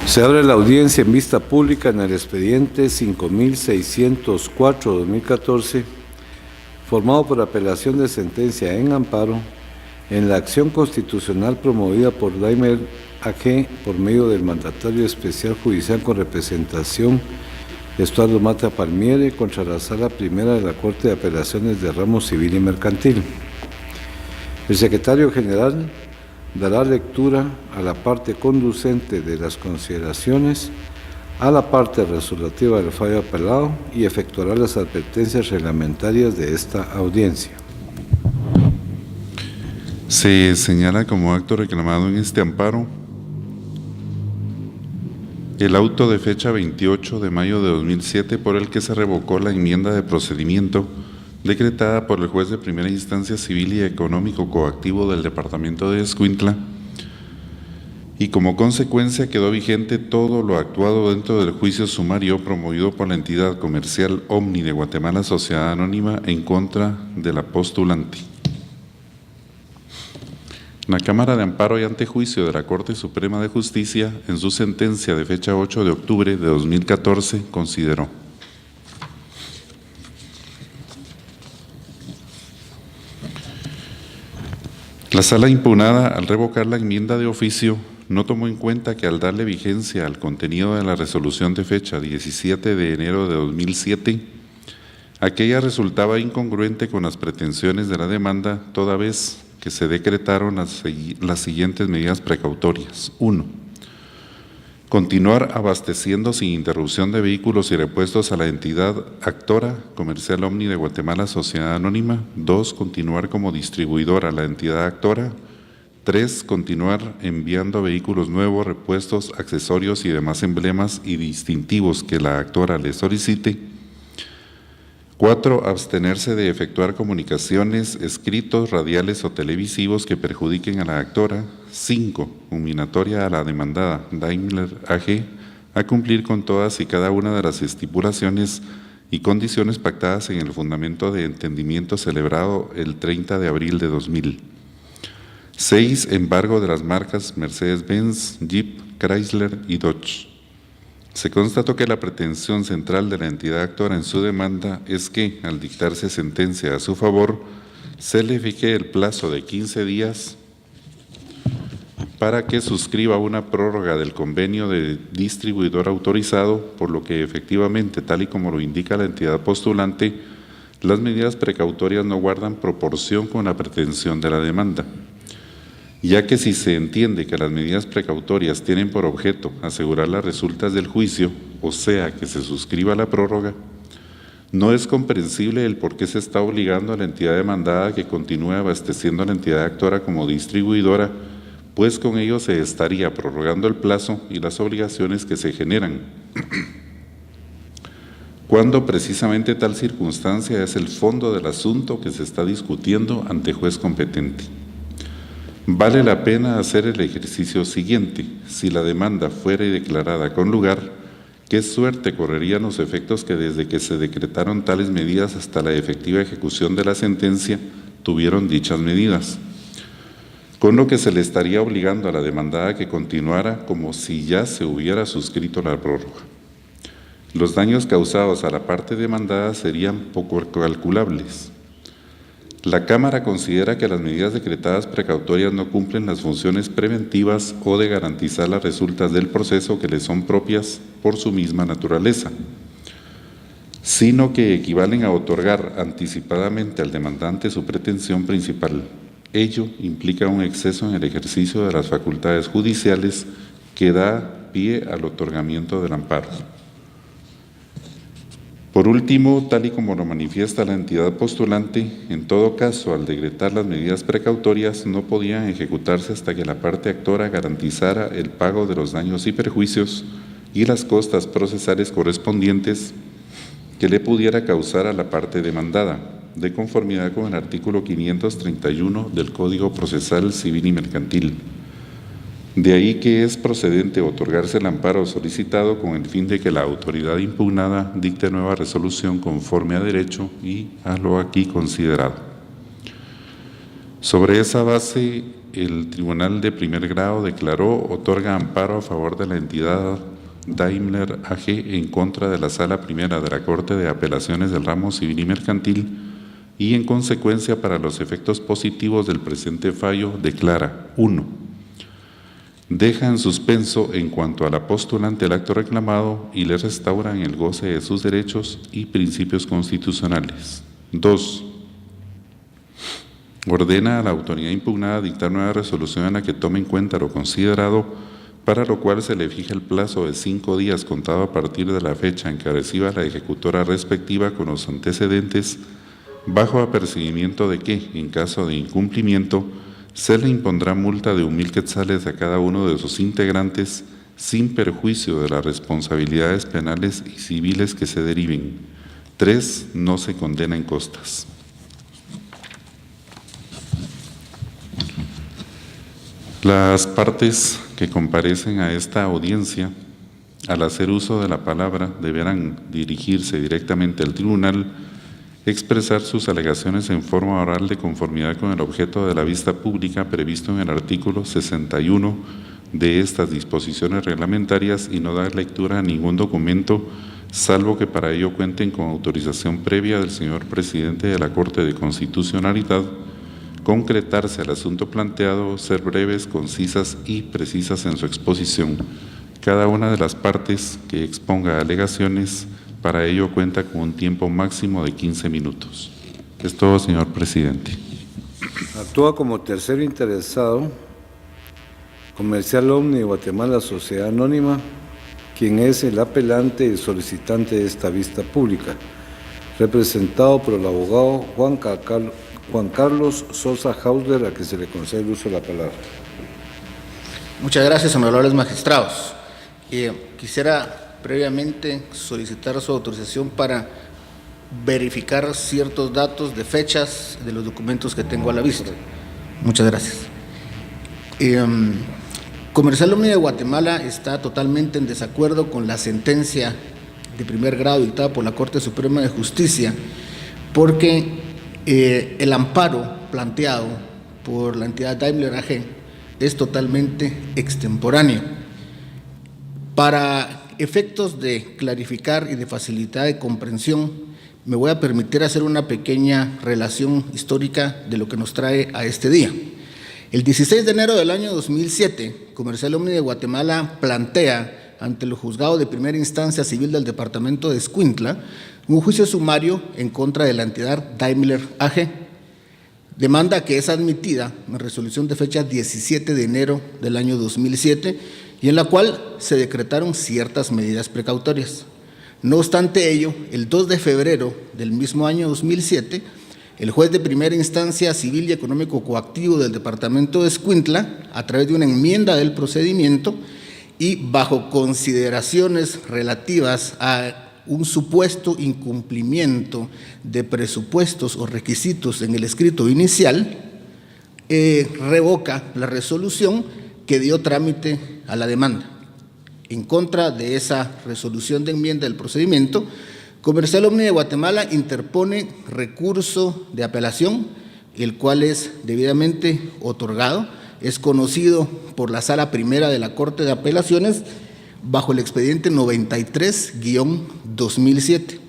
Se abre la audiencia en vista pública en el expediente 5604-2014, formado por apelación de sentencia en amparo en la acción constitucional promovida por Daimler AG por medio del mandatario especial judicial con representación Estuardo Mata Palmiere contra la Sala Primera de la Corte de Apelaciones de Ramo Civil y Mercantil. El secretario general dará lectura a la parte conducente de las consideraciones, a la parte resolutiva del fallo apelado y efectuará las advertencias reglamentarias de esta audiencia. Se señala como acto reclamado en este amparo el auto de fecha 28 de mayo de 2007 por el que se revocó la enmienda de procedimiento decretada por el juez de primera instancia civil y económico coactivo del departamento de Escuintla, y como consecuencia quedó vigente todo lo actuado dentro del juicio sumario promovido por la entidad comercial Omni de Guatemala Sociedad Anónima en contra de la postulante. La Cámara de Amparo y Antejuicio de la Corte Suprema de Justicia, en su sentencia de fecha 8 de octubre de 2014, consideró: la Sala impugnada, al revocar la enmienda de oficio, no tomó en cuenta que al darle vigencia al contenido de la resolución de fecha 17 de enero de 2007, aquella resultaba incongruente con las pretensiones de la demanda, toda vez que se decretaron las siguientes medidas precautorias. 1. Continuar abasteciendo sin interrupción de vehículos y repuestos a la entidad actora comercial Omni de Guatemala Sociedad Anónima. 2. Continuar como distribuidor a la entidad actora. 3. Continuar enviando vehículos nuevos, repuestos, accesorios y demás emblemas y distintivos que la actora le solicite. 4. Abstenerse de efectuar comunicaciones, escritos, radiales o televisivos que perjudiquen a la actora. 5. Combinatoria a la demandada Daimler AG a cumplir con todas y cada una de las estipulaciones y condiciones pactadas en el fundamento de entendimiento celebrado el 30 de abril de 2000. 6. Embargo de las marcas Mercedes-Benz, Jeep, Chrysler y Dodge. Se constató que la pretensión central de la entidad actora en su demanda es que, al dictarse sentencia a su favor, se le fije el plazo de 15 días para que suscriba una prórroga del convenio de distribuidor autorizado, por lo que efectivamente, tal y como lo indica la entidad postulante, las medidas precautorias no guardan proporción con la pretensión de la demanda, ya que si se entiende que las medidas precautorias tienen por objeto asegurar las resultas del juicio, o sea, que se suscriba la prórroga, no es comprensible el por qué se está obligando a la entidad demandada a que continúe abasteciendo a la entidad actora como distribuidora, pues con ello se estaría prorrogando el plazo y las obligaciones que se generan, cuando precisamente tal circunstancia es el fondo del asunto que se está discutiendo ante juez competente. Vale la pena hacer el ejercicio siguiente: si la demanda fuera declarada con lugar, ¿qué suerte correrían los efectos que desde que se decretaron tales medidas hasta la efectiva ejecución de la sentencia tuvieron dichas medidas? Con lo que se le estaría obligando a la demandada a que continuara como si ya se hubiera suscrito la prórroga. Los daños causados a la parte demandada serían poco calculables. La Cámara considera que las medidas decretadas precautorias no cumplen las funciones preventivas o de garantizar las resultas del proceso que le son propias por su misma naturaleza, sino que equivalen a otorgar anticipadamente al demandante su pretensión principal. Ello implica un exceso en el ejercicio de las facultades judiciales que da pie al otorgamiento del amparo. Por último, tal y como lo manifiesta la entidad postulante, en todo caso, al decretar las medidas precautorias, no podían ejecutarse hasta que la parte actora garantizara el pago de los daños y perjuicios y las costas procesales correspondientes que le pudiera causar a la parte demandada, de conformidad con el artículo 531 del Código Procesal Civil y Mercantil. De ahí que es procedente otorgarse el amparo solicitado con el fin de que la autoridad impugnada dicte nueva resolución conforme a derecho y a lo aquí considerado. Sobre esa base, el Tribunal de Primer Grado otorga amparo a favor de la entidad Daimler AG en contra de la Sala Primera de la Corte de Apelaciones del Ramo Civil y Mercantil y, en consecuencia, para los efectos positivos del presente fallo, declara: 1. Deja en suspenso en cuanto a la postulante el acto reclamado y le restaura en el goce de sus derechos y principios constitucionales. 2. Ordena a la autoridad impugnada dictar nueva resolución en la que tome en cuenta lo considerado, para lo cual se le fija el plazo de 5 días contado a partir de la fecha en que reciba la ejecutora respectiva con los antecedentes, bajo apercibimiento de que, en caso de incumplimiento, se le impondrá multa de 1,000 quetzales a cada uno de sus integrantes, sin perjuicio de las responsabilidades penales y civiles que se deriven. 3. No se condena en costas. Las partes que comparecen a esta audiencia, al hacer uso de la palabra, deberán dirigirse directamente al tribunal, expresar sus alegaciones en forma oral de conformidad con el objeto de la vista pública previsto en el artículo 61 de estas disposiciones reglamentarias y no dar lectura a ningún documento, salvo que para ello cuenten con autorización previa del señor presidente de la Corte de Constitucionalidad, concretarse el asunto planteado, ser breves, concisas y precisas en su exposición. Cada una de las partes que exponga alegaciones, para ello cuenta con un tiempo máximo de 15 minutos. Es todo, señor presidente. Actúa como tercero interesado Comercial Omni de Guatemala, Sociedad Anónima, quien es el apelante y solicitante de esta vista pública, representado por el abogado Juan Carlos Sosa Hausler, a quien se le concede el uso de la palabra. Muchas gracias, honorables magistrados. Quisiera previamente solicitar su autorización para verificar ciertos datos de fechas de los documentos que tengo a la vista. Muchas gracias. Comercial Omni de Guatemala está totalmente en desacuerdo con la sentencia de primer grado dictada por la Corte Suprema de Justicia, porque el amparo planteado por la entidad Daimler AG es totalmente extemporáneo. Para efectos de clarificar y de facilitar de comprensión, me voy a permitir hacer una pequeña relación histórica de lo que nos trae a este día. El 16 de enero del año 2007, Comercial Omni de Guatemala plantea ante el Juzgado de Primera Instancia Civil del Departamento de Escuintla un juicio sumario en contra de la entidad Daimler AG, demanda que es admitida en resolución de fecha 17 de enero del año 2007 y en la cual se decretaron ciertas medidas precautorias. No obstante ello, el 2 de febrero del mismo año 2007, el juez de primera instancia civil y económico coactivo del departamento de Escuintla, a través de una enmienda del procedimiento y bajo consideraciones relativas a un supuesto incumplimiento de presupuestos o requisitos en el escrito inicial, revoca la resolución que dio trámite a la demanda. En contra de esa resolución de enmienda del procedimiento, Comercial Omni de Guatemala interpone recurso de apelación, el cual es debidamente otorgado, es conocido por la Sala Primera de la Corte de Apelaciones bajo el expediente 93-2007.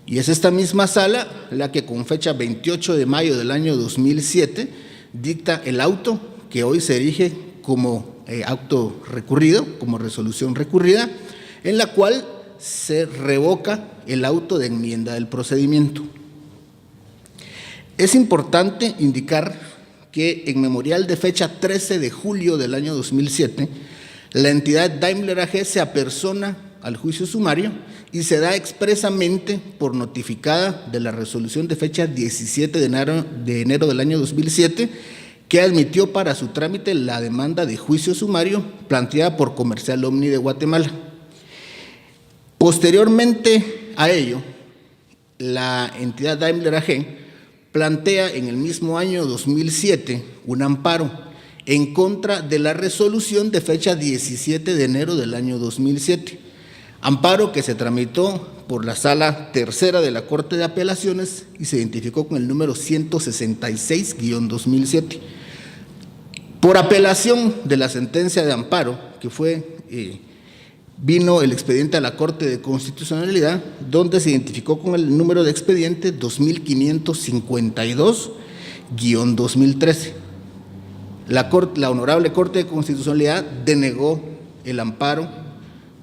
Y es esta misma sala la que con fecha 28 de mayo del año 2007 dicta el auto que hoy se erige como auto recurrido, como resolución recurrida, en la cual se revoca el auto de enmienda del procedimiento. Es importante indicar que en memorial de fecha 13 de julio del año 2007, la entidad Daimler AG se apersona al juicio sumario y se da expresamente por notificada de la resolución de fecha 17 de enero del año 2007, que admitió para su trámite la demanda de juicio sumario planteada por Comercial Omni de Guatemala. Posteriormente a ello, la entidad Daimler AG plantea en el mismo año 2007 un amparo en contra de la resolución de fecha 17 de enero del año 2007, amparo que se tramitó por la Sala Tercera de la Corte de Apelaciones y se identificó con el número 166-2007. Por apelación de la sentencia de amparo, que vino el expediente a la Corte de Constitucionalidad, donde se identificó con el número de expediente 2552-2013. La Honorable Corte de Constitucionalidad denegó el amparo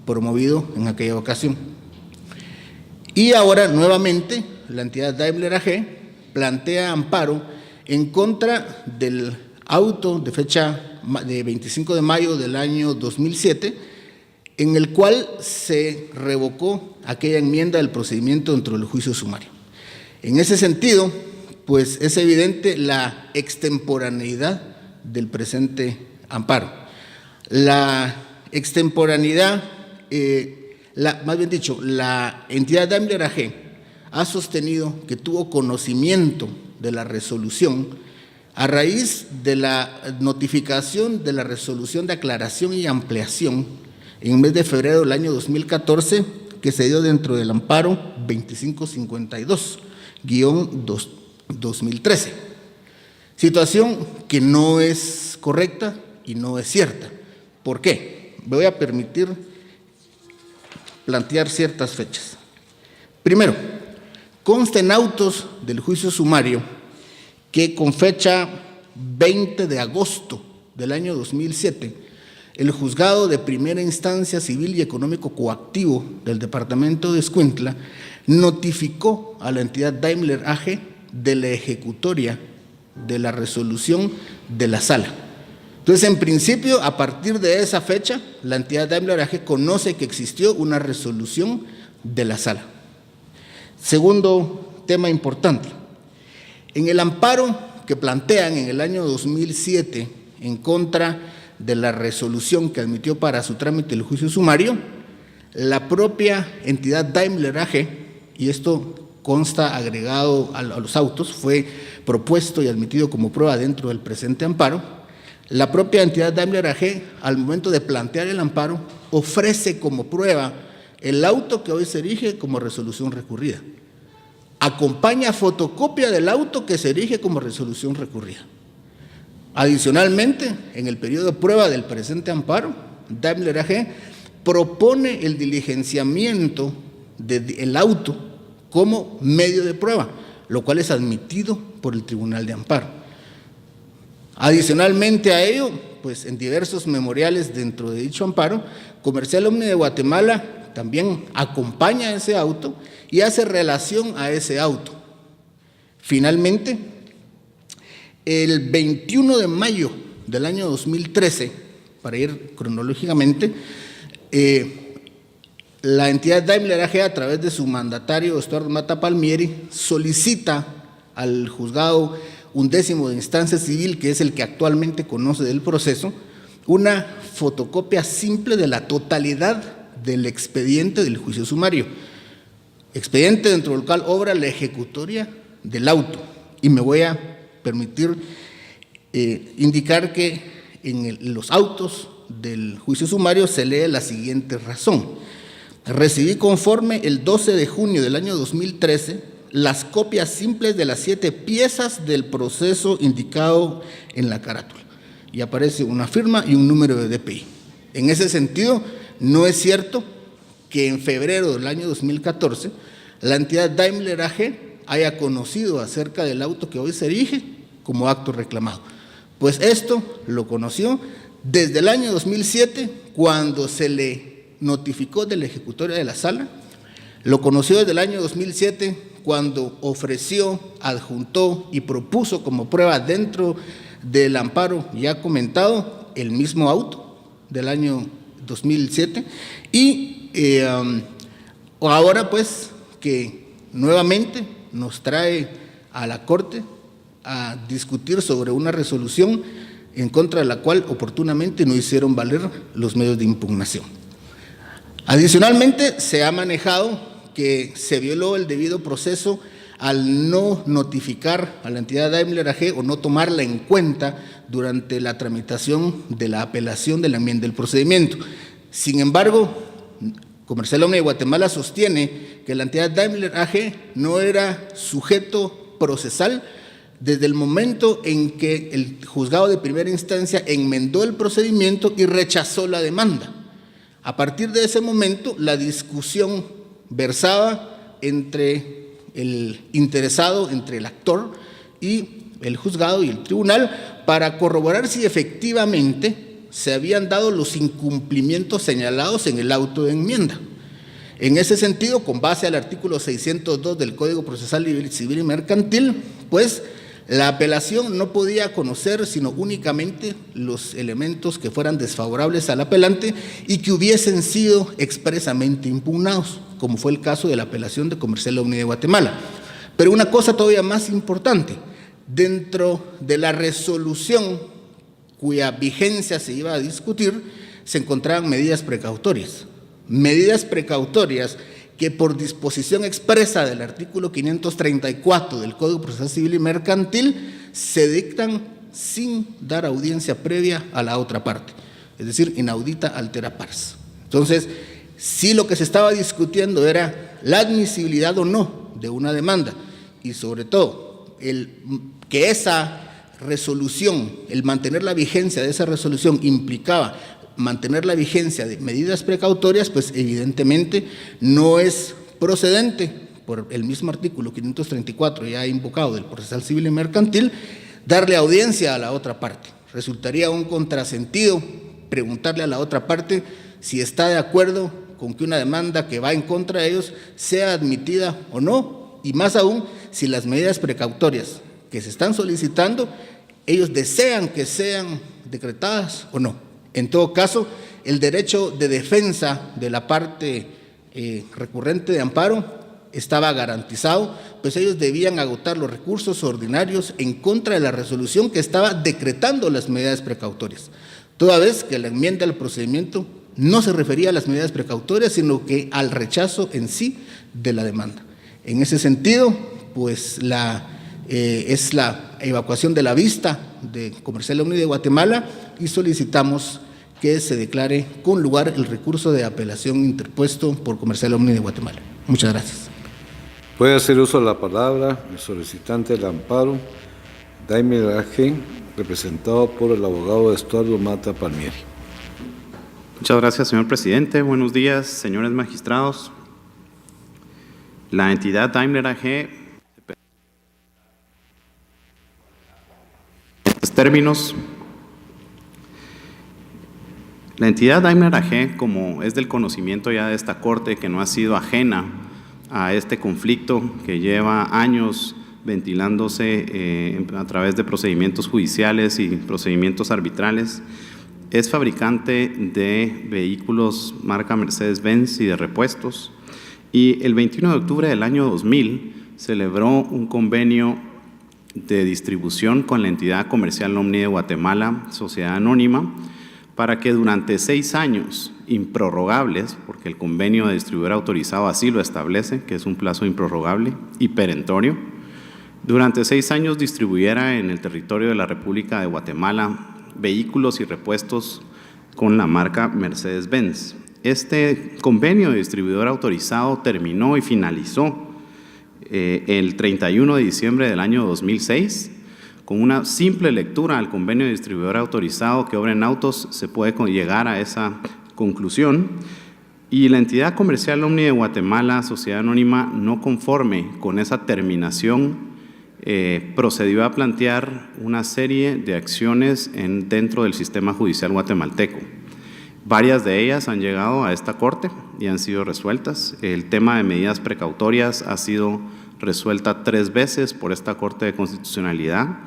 promovido en aquella ocasión. Y ahora, nuevamente, la entidad Daimler AG plantea amparo en contra del auto de fecha de 25 de mayo del año 2007, en el cual se revocó aquella enmienda del procedimiento dentro del juicio sumario. En ese sentido, pues es evidente la extemporaneidad del presente amparo. La extemporaneidad, más bien dicho, la entidad Daimler AG ha sostenido que tuvo conocimiento de la resolución a raíz de la notificación de la resolución de aclaración y ampliación en el mes de febrero del año 2014, que se dio dentro del amparo 2552-2013. Situación que no es correcta y no es cierta. ¿Por qué? Me voy a permitir plantear ciertas fechas. Primero, consta en autos del juicio sumario que con fecha 20 de agosto del año 2007, el Juzgado de Primera Instancia Civil y Económico Coactivo del Departamento de Escuintla notificó a la entidad Daimler AG de la ejecutoria de la resolución de la sala. Entonces, en principio, a partir de esa fecha, la entidad Daimler AG conoce que existió una resolución de la sala. Segundo tema importante. En el amparo que plantean en el año 2007 en contra de la resolución que admitió para su trámite el juicio sumario, la propia entidad Daimler AG, y esto consta agregado a los autos, fue propuesto y admitido como prueba dentro del presente amparo, la propia entidad Daimler AG, al momento de plantear el amparo, ofrece como prueba el auto que hoy se erige como resolución recurrida. Acompaña fotocopia del auto que se erige como resolución recurrida. Adicionalmente, en el periodo de prueba del presente amparo, Daimler AG propone el diligenciamiento del auto como medio de prueba, lo cual es admitido por el Tribunal de Amparo. Adicionalmente a ello, pues en diversos memoriales dentro de dicho amparo, Comercial Omni de Guatemala también acompaña ese auto y hace relación a ese auto. Finalmente, el 21 de mayo del año 2013, para ir cronológicamente, la entidad Daimler AG, a través de su mandatario Estuardo Mata Palmieri, solicita al juzgado 11º de instancia civil, que es el que actualmente conoce del proceso, una fotocopia simple de la totalidad del expediente del juicio sumario. Expediente dentro del cual obra la ejecutoria del auto. Y me voy a permitir indicar que en los autos del juicio sumario se lee la siguiente razón. Recibí conforme el 12 de junio del año 2013 las copias simples de las 7 piezas del proceso indicado en la carátula. Y aparece una firma y un número de DPI. En ese sentido, no es cierto que en febrero del año 2014 la entidad Daimler AG haya conocido acerca del auto que hoy se erige como acto reclamado. Pues esto lo conoció desde el año 2007, cuando se le notificó de la ejecutoria de la sala, lo conoció desde el año 2007, cuando ofreció, adjuntó y propuso como prueba dentro del amparo ya comentado el mismo auto del año 2007, y ahora pues que nuevamente nos trae a la Corte a discutir sobre una resolución en contra de la cual oportunamente no hicieron valer los medios de impugnación. Adicionalmente, se ha manejado que se violó el debido proceso al no notificar a la entidad Daimler AG o no tomarla en cuenta durante la tramitación de la apelación de la enmienda del procedimiento. Sin embargo, Comercial Omni de Guatemala sostiene que la entidad Daimler AG no era sujeto procesal desde el momento en que el juzgado de primera instancia enmendó el procedimiento y rechazó la demanda. A partir de ese momento, la discusión versaba entre el interesado, entre el actor y el juzgado y el tribunal, para corroborar si efectivamente se habían dado los incumplimientos señalados en el auto de enmienda. En ese sentido, con base al artículo 602 del Código Procesal Civil y Mercantil, pues la apelación no podía conocer sino únicamente los elementos que fueran desfavorables al apelante y que hubiesen sido expresamente impugnados, como fue el caso de la apelación de Comercial Omni de Guatemala. Pero una cosa todavía más importante, dentro de la resolución cuya vigencia se iba a discutir, se encontraban medidas precautorias que por disposición expresa del artículo 534 del Código Procesal Civil y Mercantil se dictan sin dar audiencia previa a la otra parte, es decir, inaudita altera pars. Entonces, si lo que se estaba discutiendo era la admisibilidad o no de una demanda y sobre todo que esa resolución, el mantener la vigencia de esa resolución implicaba mantener la vigencia de medidas precautorias, pues evidentemente no es procedente, por el mismo artículo 534 ya invocado del Procesal Civil y Mercantil, darle audiencia a la otra parte. Resultaría un contrasentido preguntarle a la otra parte si está de acuerdo con que una demanda que va en contra de ellos sea admitida o no, y más aún si las medidas precautorias que se están solicitando, ellos desean que sean decretadas o no. En todo caso, el derecho de defensa de la parte recurrente de amparo estaba garantizado, pues ellos debían agotar los recursos ordinarios en contra de la resolución que estaba decretando las medidas precautorias, toda vez que la enmienda al procedimiento no se refería a las medidas precautorias, sino que al rechazo en sí de la demanda. En ese sentido, pues es la evacuación de la vista de Comercial Omni de Guatemala y solicitamos que se declare con lugar el recurso de apelación interpuesto por Comercial Omni de Guatemala. Muchas gracias. Puede hacer uso de la palabra el solicitante del amparo, Daimler AG, representado por el abogado Estuardo Mata Palmieri. Muchas gracias, señor presidente. Buenos días, señores magistrados. La entidad Daimler AG, en estos términos, la entidad Daimler AG, como es del conocimiento ya de esta Corte, que no ha sido ajena a este conflicto que lleva años ventilándose a través de procedimientos judiciales y procedimientos arbitrales, es fabricante de vehículos marca Mercedes-Benz y de repuestos. Y el 21 de octubre del año 2000 celebró un convenio de distribución con la entidad Comercial Omni de Guatemala, Sociedad Anónima, para que durante 6 años improrrogables, porque el convenio de distribuidor autorizado así lo establece, que es un plazo improrrogable y perentorio, durante 6 años distribuyera en el territorio de la República de Guatemala vehículos y repuestos con la marca Mercedes-Benz. Este convenio de distribuidor autorizado terminó y finalizó el 31 de diciembre del año 2006. Con una simple lectura al convenio de distribuidor autorizado que obra en autos se puede llegar a esa conclusión. Y la entidad Comercial Omni de Guatemala, Sociedad Anónima, no conforme con esa terminación, procedió a plantear una serie de acciones dentro del sistema judicial guatemalteco. Varias de ellas han llegado a esta Corte y han sido resueltas. El tema de medidas precautorias ha sido resuelta 3 veces por esta Corte de Constitucionalidad,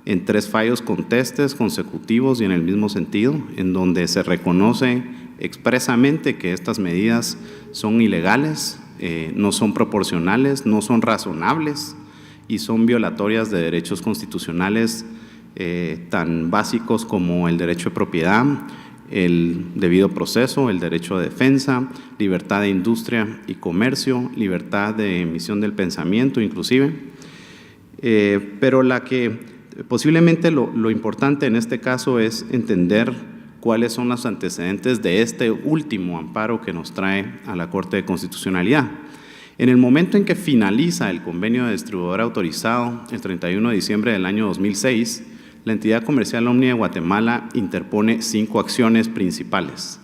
en 3 fallos contestes consecutivos y en el mismo sentido, en donde se reconoce expresamente que estas medidas son ilegales, no son proporcionales, no son razonables y son violatorias de derechos constitucionales tan básicos como el derecho de propiedad, el debido proceso, el derecho de defensa, libertad de industria y comercio, libertad de emisión del pensamiento inclusive. Pero posiblemente lo importante en este caso es entender cuáles son los antecedentes de este último amparo que nos trae a la Corte de Constitucionalidad. En el momento en que finaliza el convenio de distribuidor autorizado, el 31 de diciembre del año 2006, la entidad comercial Omni de Guatemala interpone 5 acciones principales.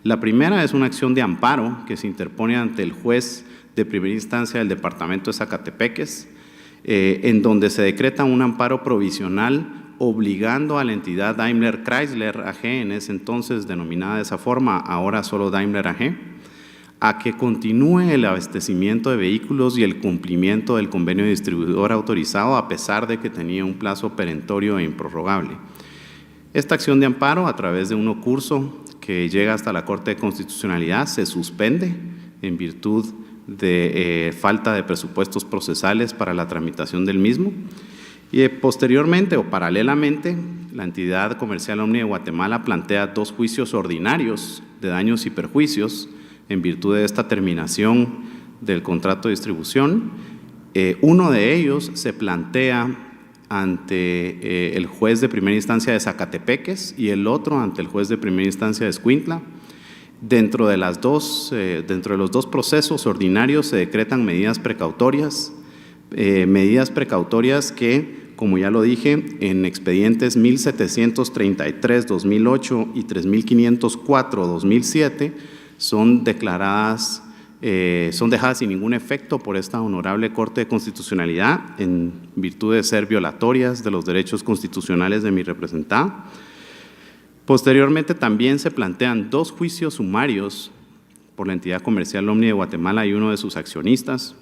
La primera es una acción de amparo que se interpone ante el juez de primera instancia del departamento de Zacatepeques, en donde se decreta un amparo provisional obligando a la entidad Daimler Chrysler AG, en ese entonces denominada de esa forma, ahora solo Daimler AG, a que continúe el abastecimiento de vehículos y el cumplimiento del convenio de distribuidor autorizado a pesar de que tenía un plazo perentorio e improrrogable. Esta acción de amparo, a través de un curso que llega hasta la Corte de Constitucionalidad, se suspende en virtud de falta de presupuestos procesales para la tramitación del mismo. Y posteriormente o paralelamente, la entidad comercial Omni de Guatemala plantea 2 juicios ordinarios de daños y perjuicios en virtud de esta terminación del contrato de distribución. Uno de ellos se plantea ante el juez de primera instancia de Zacatepeques y el otro ante el juez de primera instancia de Escuintla. Dentro de los 2 procesos ordinarios se decretan medidas precautorias que, como ya lo dije, en expedientes 1733-2008 y 3504-2007 son dejadas sin ningún efecto por esta honorable Corte de Constitucionalidad en virtud de ser violatorias de los derechos constitucionales de mi representada. Posteriormente también se plantean 2 juicios sumarios por la entidad comercial Omni de Guatemala y uno de sus accionistas.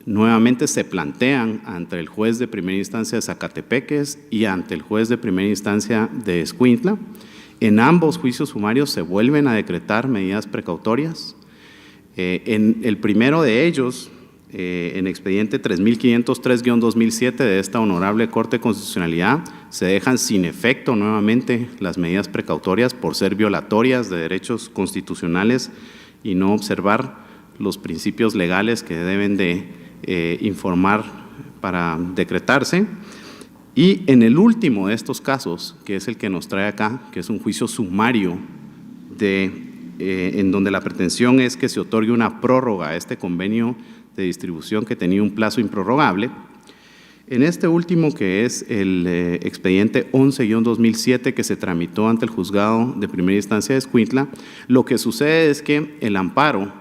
Nuevamente se plantean ante el juez de primera instancia de Zacatepeques y ante el juez de primera instancia de Escuintla. En ambos juicios sumarios se vuelven a decretar medidas precautorias. En el primero de ellos, en expediente 3503-2007 de esta honorable Corte de Constitucionalidad, se dejan sin efecto nuevamente las medidas precautorias por ser violatorias de derechos constitucionales y no observar los principios legales que deben de informar para decretarse. Y en el último de estos casos, que es el que nos trae acá, que es un juicio sumario en donde la pretensión es que se otorgue una prórroga a este convenio de distribución que tenía un plazo improrrogable. En este último, que es el expediente 11-2007 que se tramitó ante el juzgado de primera instancia de Escuintla, lo que sucede es que el amparo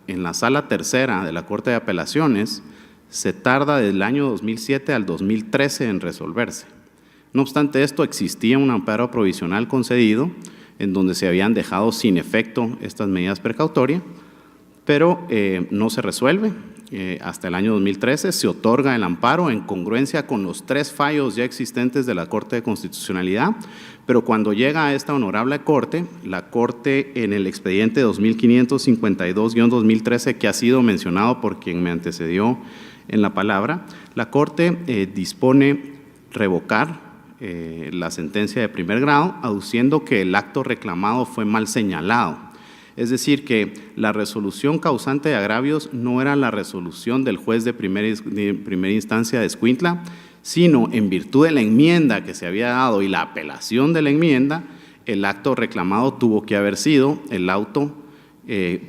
en la sala tercera de la Corte de Apelaciones se tarda del año 2007 al 2013 en resolverse. No obstante esto, existía un amparo provisional concedido en donde se habían dejado sin efecto estas medidas precautorias, pero no se resuelve. Hasta el año 2013 se otorga el amparo en congruencia con los 3 fallos ya existentes de la Corte de Constitucionalidad, pero cuando llega a esta honorable Corte, la Corte en el expediente 2552-2013 que ha sido mencionado por quien me antecedió en la palabra, la Corte dispone revocar la sentencia de primer grado, aduciendo que el acto reclamado fue mal señalado. Es decir, que la resolución causante de agravios no era la resolución del juez de primera instancia de Escuintla, sino en virtud de la enmienda que se había dado y la apelación de la enmienda, el acto reclamado tuvo que haber sido el auto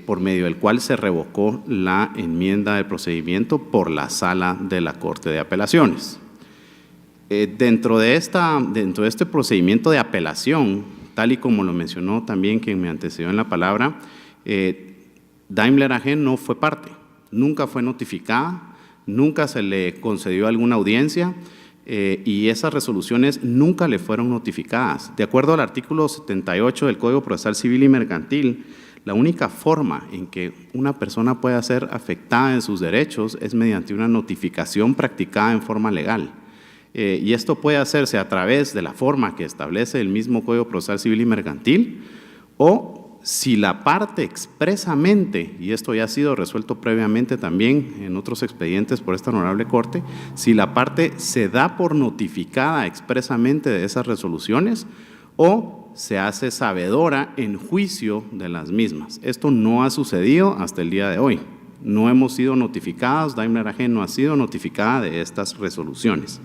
por medio del cual se revocó la enmienda del procedimiento por la sala de la Corte de Apelaciones. Dentro de este procedimiento de apelación, tal y como lo mencionó también quien me antecedió en la palabra, Daimler AG no fue parte, nunca fue notificada, nunca se le concedió alguna audiencia y esas resoluciones nunca le fueron notificadas. De acuerdo al artículo 78 del Código Procesal Civil y Mercantil, la única forma en que una persona pueda ser afectada en sus derechos es mediante una notificación practicada en forma legal. Y esto puede hacerse a través de la forma que establece el mismo Código Procesal Civil y Mercantil, o si la parte expresamente, y esto ya ha sido resuelto previamente también en otros expedientes por esta honorable Corte, si la parte se da por notificada expresamente de esas resoluciones o se hace sabedora en juicio de las mismas. Esto no ha sucedido hasta el día de hoy. No hemos sido notificados, Daimler AG no ha sido notificada de estas resoluciones.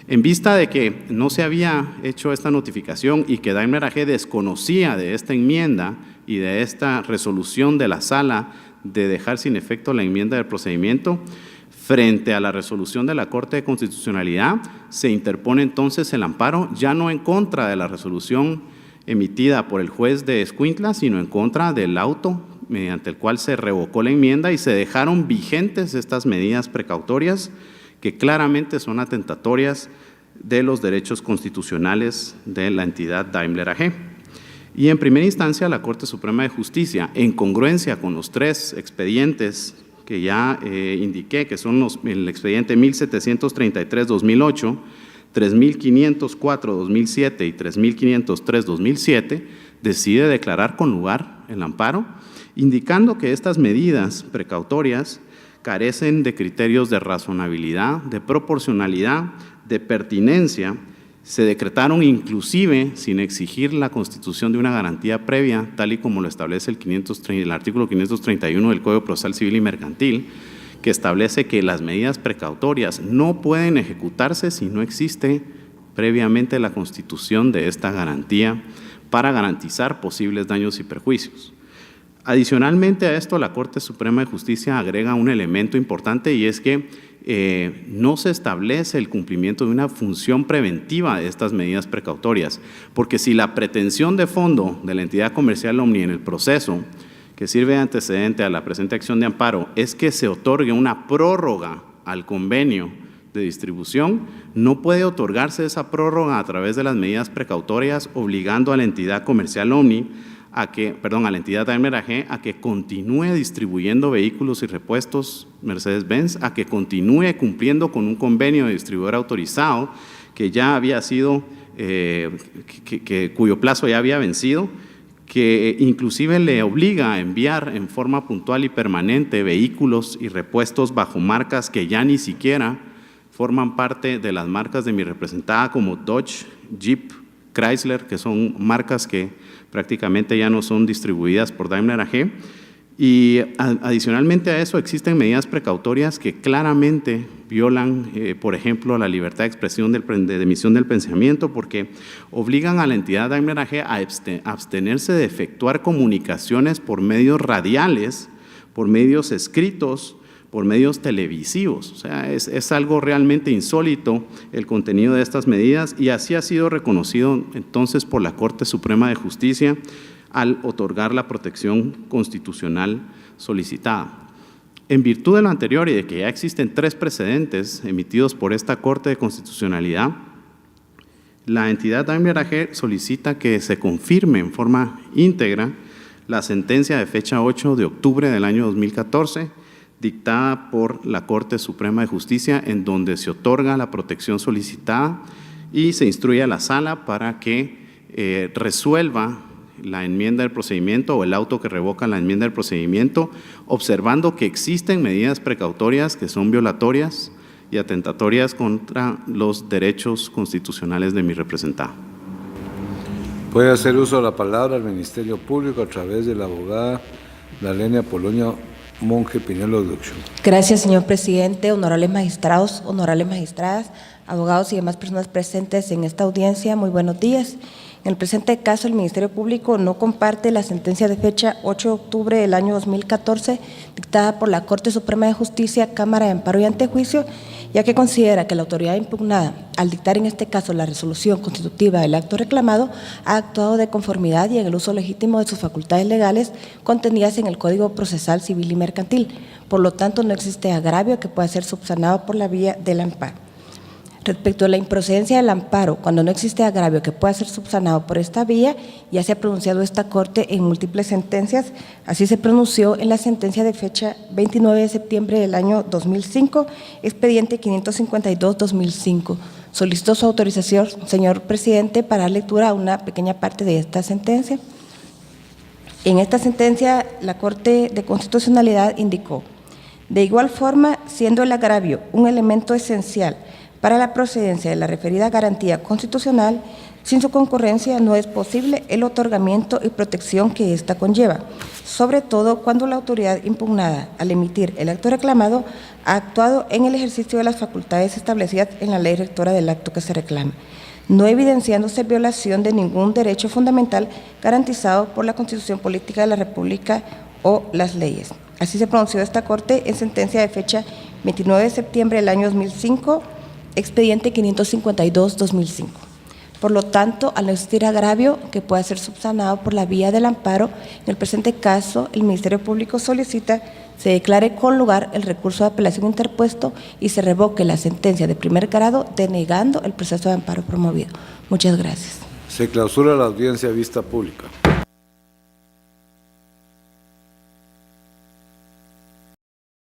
En vista de que no se había hecho esta notificación y que Daimler AG desconocía de esta enmienda y de esta resolución de la Sala de dejar sin efecto la enmienda del procedimiento, frente a la resolución de la Corte de Constitucionalidad, se interpone entonces el amparo, ya no en contra de la resolución emitida por el juez de Escuintla, sino en contra del auto mediante el cual se revocó la enmienda y se dejaron vigentes estas medidas precautorias que claramente son atentatorias de los derechos constitucionales de la entidad Daimler AG. Y en primera instancia, la Corte Suprema de Justicia, en congruencia con los 3 expedientes que ya indiqué, que son el expediente 1733-2008, 3504-2007 y 3503-2007, decide declarar con lugar el amparo, indicando que estas medidas precautorias carecen de criterios de razonabilidad, de proporcionalidad, de pertinencia, se decretaron inclusive sin exigir la constitución de una garantía previa, tal y como lo establece el artículo 531 del Código Procesal Civil y Mercantil, que establece que las medidas precautorias no pueden ejecutarse si no existe previamente la constitución de esta garantía para garantizar posibles daños y perjuicios. Adicionalmente a esto, la Corte Suprema de Justicia agrega un elemento importante y es que no se establece el cumplimiento de una función preventiva de estas medidas precautorias, porque si la pretensión de fondo de la entidad comercial Omni en el proceso que sirve de antecedente a la presente acción de amparo es que se otorgue una prórroga al convenio de distribución, no puede otorgarse esa prórroga a través de las medidas precautorias obligando a la entidad comercial Omni a la entidad Daimler AG a que continúe distribuyendo vehículos y repuestos Mercedes-Benz, a que continúe cumpliendo con un convenio de distribuidor autorizado que ya había sido, cuyo plazo ya había vencido, que inclusive le obliga a enviar en forma puntual y permanente vehículos y repuestos bajo marcas que ya ni siquiera forman parte de las marcas de mi representada como Dodge, Jeep, Chrysler, que son marcas que prácticamente ya no son distribuidas por Daimler AG. Y adicionalmente a eso existen medidas precautorias que claramente violan, por ejemplo, la libertad de expresión de emisión del pensamiento, porque obligan a la entidad Daimler AG a abstenerse de efectuar comunicaciones por medios radiales, por medios escritos, por medios televisivos. O sea, es algo realmente insólito el contenido de estas medidas y así ha sido reconocido entonces por la Corte Suprema de Justicia al otorgar la protección constitucional solicitada. En virtud de lo anterior y de que ya existen 3 precedentes emitidos por esta Corte de Constitucionalidad, la entidad Daimler AG solicita que se confirme en forma íntegra la sentencia de fecha 8 de octubre del año 2014, dictada por la Corte Suprema de Justicia, en donde se otorga la protección solicitada y se instruye a la Sala para que resuelva la enmienda del procedimiento o el auto que revoca la enmienda del procedimiento, observando que existen medidas precautorias que son violatorias y atentatorias contra los derechos constitucionales de mi representada. Puede hacer uso de la palabra al Ministerio Público a través de la abogada Dalenia Polonio Monge Pinelo Duccio. Gracias, señor presidente, honorables magistrados, honorables magistradas, abogados y demás personas presentes en esta audiencia, muy buenos días. En el presente caso, el Ministerio Público no comparte la sentencia de fecha 8 de octubre del año 2014, dictada por la Corte Suprema de Justicia, Cámara de Amparo y Antejuicio, ya que considera que la autoridad impugnada, al dictar en este caso la resolución constitutiva del acto reclamado, ha actuado de conformidad y en el uso legítimo de sus facultades legales contenidas en el Código Procesal Civil y Mercantil. Por lo tanto, no existe agravio que pueda ser subsanado por la vía del amparo. Respecto a la improcedencia del amparo, cuando no existe agravio que pueda ser subsanado por esta vía, ya se ha pronunciado esta Corte en múltiples sentencias. Así se pronunció en la sentencia de fecha 29 de septiembre del año 2005, expediente 552-2005. Solicito su autorización, señor presidente, para dar lectura a una pequeña parte de esta sentencia. En esta sentencia, la Corte de Constitucionalidad indicó: de igual forma, siendo el agravio un elemento esencial para la procedencia de la referida garantía constitucional, sin su concurrencia no es posible el otorgamiento y protección que ésta conlleva, sobre todo cuando la autoridad impugnada, al emitir el acto reclamado, ha actuado en el ejercicio de las facultades establecidas en la ley rectora del acto que se reclama, no evidenciándose violación de ningún derecho fundamental garantizado por la Constitución Política de la República o las leyes. Así se pronunció esta Corte en sentencia de fecha 29 de septiembre del año 2005, expediente 552-2005. Por lo tanto, al no existir agravio que pueda ser subsanado por la vía del amparo, en el presente caso, el Ministerio Público solicita se declare con lugar el recurso de apelación interpuesto y se revoque la sentencia de primer grado denegando el proceso de amparo promovido. Muchas gracias. Se clausura la audiencia vista pública.